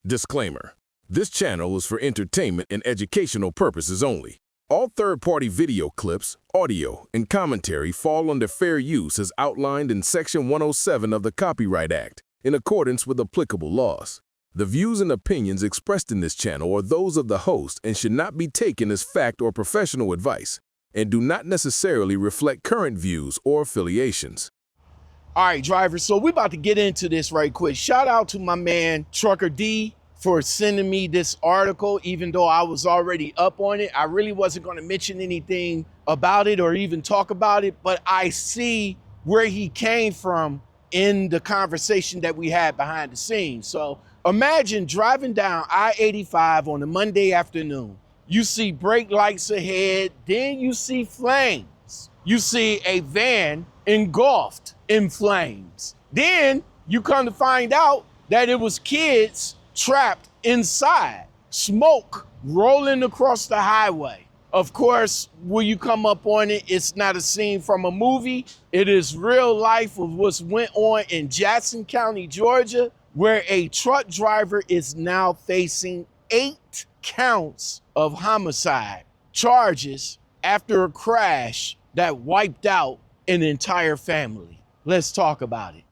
Disclaimer. This channel is for entertainment and educational purposes only. All third-party video clips, audio, and commentary fall under fair use as outlined in Section 107 of the Copyright Act, in accordance with applicable laws. The views and opinions expressed in this channel are those of the host and should not be taken as fact or professional advice, and do not necessarily reflect current views or affiliations. All right, drivers, so we're about to get into this right quick. Shout out to my man, Trucker D, for sending me this article, even though I was already up on it. I really wasn't going to mention anything about it or even talk about it, but I see where he came from in the conversation that we had behind the scenes. So imagine driving down I-85 on a Monday afternoon. You see brake lights ahead, then you see flames. You see a van engulfed in flames. Then you come to find out that it was kids trapped inside, smoke rolling across the highway. Of course, when you come up on it, it's not a scene from a movie. It is real life of what went on in Jackson County, Georgia, where a truck driver is now facing 8 counts of homicide charges after a crash that wiped out an entire family. Let's talk about it.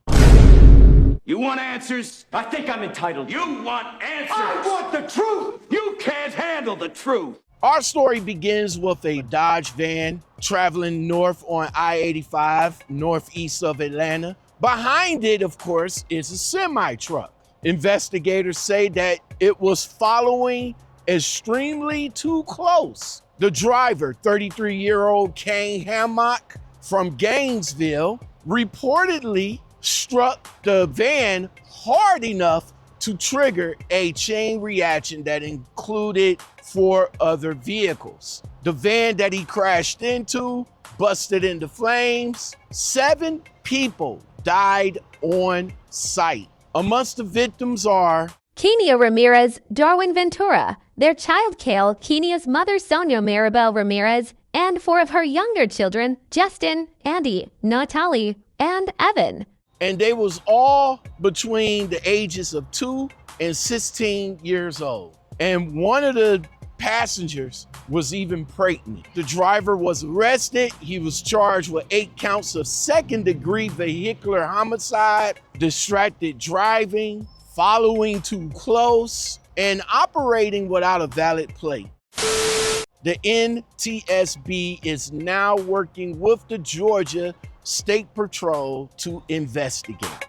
You want answers? I think I'm entitled. You want answers? I want the truth! You can't handle the truth. Our story begins with a Dodge van traveling north on I-85, northeast of Atlanta. Behind it, of course, is a semi-truck. Investigators say that it was following extremely too close. The driver, 33-year-old Kane Hammock from Gainesville, reportedly struck the van hard enough to trigger a chain reaction that included 4 other vehicles. The van that he crashed into busted into flames. 7 people died on site. Amongst the victims are Kenia Ramirez, Darwin Ventura, their child Kale, Kenia's mother Sonia Maribel Ramirez, and 4 of her younger children, Justin, Andy, Natalie, and Evan. And they was all between the ages of 2 and 16 years old. And one of the passengers was even pregnant. The driver was arrested. He was charged with 8 counts of second-degree vehicular homicide, distracted driving, following too close, and operating without a valid plate. The NTSB is now working with the Georgia State Patrol to investigate.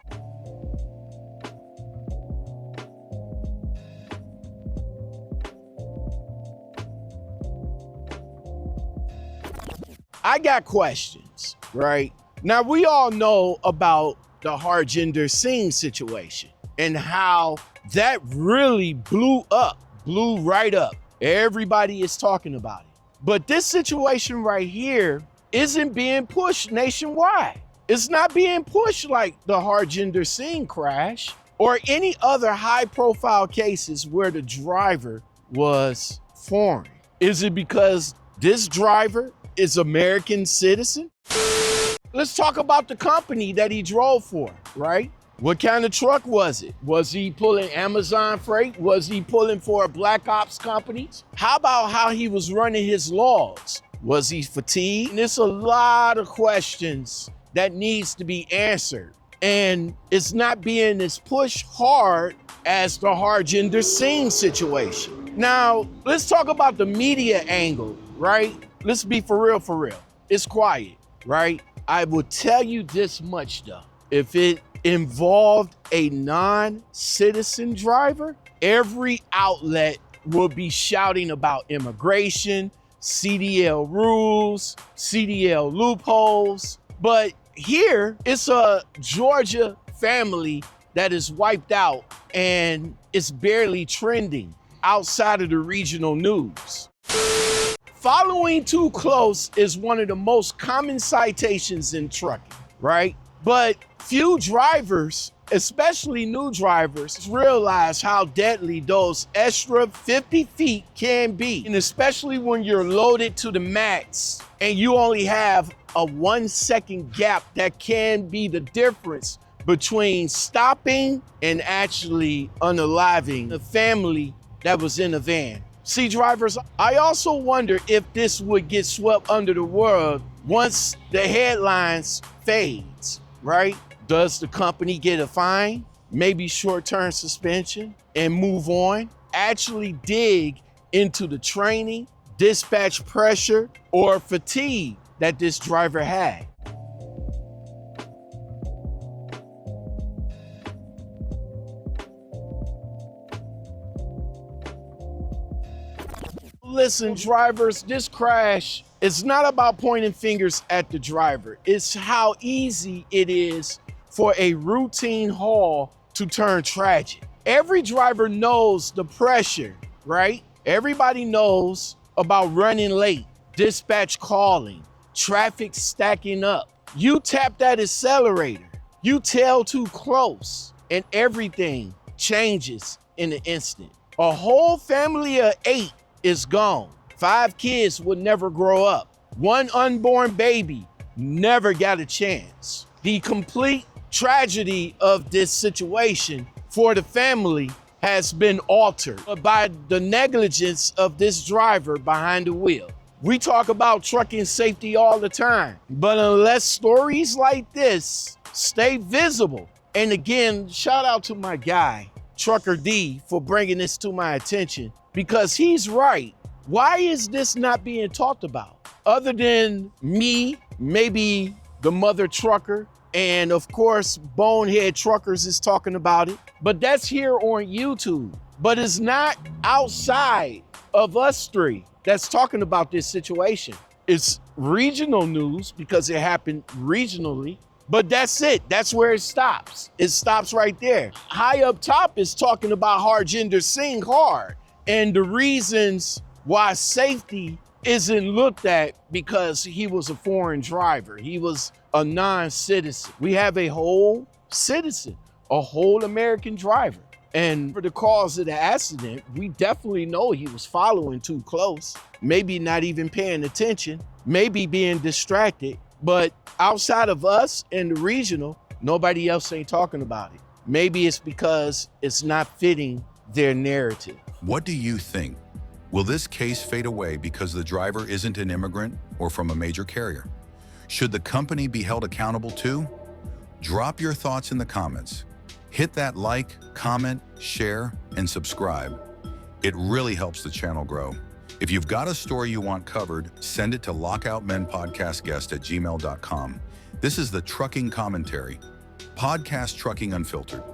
I got questions, right? Now, we all know about the Harjinder Singh situation and how that really blew right up. Everybody is talking about it. But this situation right here isn't being pushed nationwide. It's not being pushed like the Harjinder Singh crash or any other high-profile cases where the driver was foreign. Is it because this driver is American citizen? Let's talk about the company that he drove for, right? What kind of truck was it? Was he pulling Amazon freight? Was he pulling for a black ops company? How about how he was running his logs? Was he fatigued? And there's a lot of questions that needs to be answered. And it's not being as pushed hard as the Harjinder Singh situation. Now, let's talk about the media angle, right? Let's be for real. It's quiet, right? I will tell you this much though. If it involved a non-citizen driver, every outlet will be shouting about immigration, CDL rules, CDL loopholes. But here, it's a Georgia family that is wiped out and it's barely trending outside of the regional news. Following too close is one of the most common citations in trucking, right? But few drivers, especially new drivers, realize how deadly those extra 50 feet can be. And especially when you're loaded to the max and you only have a 1-second gap that can be the difference between stopping and actually unaliving the family that was in the van. See, drivers, I also wonder if this would get swept under the rug once the headlines fades, right? Does the company get a fine, maybe short-term suspension, and move on? Actually dig into the training, dispatch pressure, or fatigue that this driver had. Listen, drivers, this crash is not about pointing fingers at the driver. It's how easy it is for a routine haul to turn tragic. Every driver knows the pressure, right? Everybody knows about running late, dispatch calling, traffic stacking up. You tap that accelerator, you tail too close, and everything changes in an instant. A whole family of 8 is gone. 5 kids would never grow up. 1 unborn baby never got a chance. The complete tragedy of this situation for the family has been altered by the negligence of this driver behind the wheel. We talk about trucking safety all the time, but unless stories like this stay visible, and again, shout out to my guy, Trucker D, for bringing this to my attention, because he's right. Why is this not being talked about? Other than me, maybe the mother trucker, and of course, Bonehead Truckers is talking about it, but that's here on YouTube. But it's not outside of us 3 that's talking about this situation. It's regional news because it happened regionally, but that's it. That's where it stops. It stops right there. High up top is talking about Harjinder Singh hard, and the reasons why safety isn't looked at because he was a foreign driver. He was a non-citizen. We have a whole citizen, a whole American driver. And for the cause of the accident, we definitely know he was following too close, maybe not even paying attention, maybe being distracted. But outside of us and the regional, nobody else ain't talking about it. Maybe it's because it's not fitting their narrative. What do you think? Will this case fade away because the driver isn't an immigrant or from a major carrier? Should the company be held accountable too? Drop your thoughts in the comments. Hit that like, comment, share, and subscribe. It really helps the channel grow. If you've got a story you want covered, send it to lockoutmenpodcastguest@gmail.com. This is the Trucking Commentary, Podcast Trucking Unfiltered.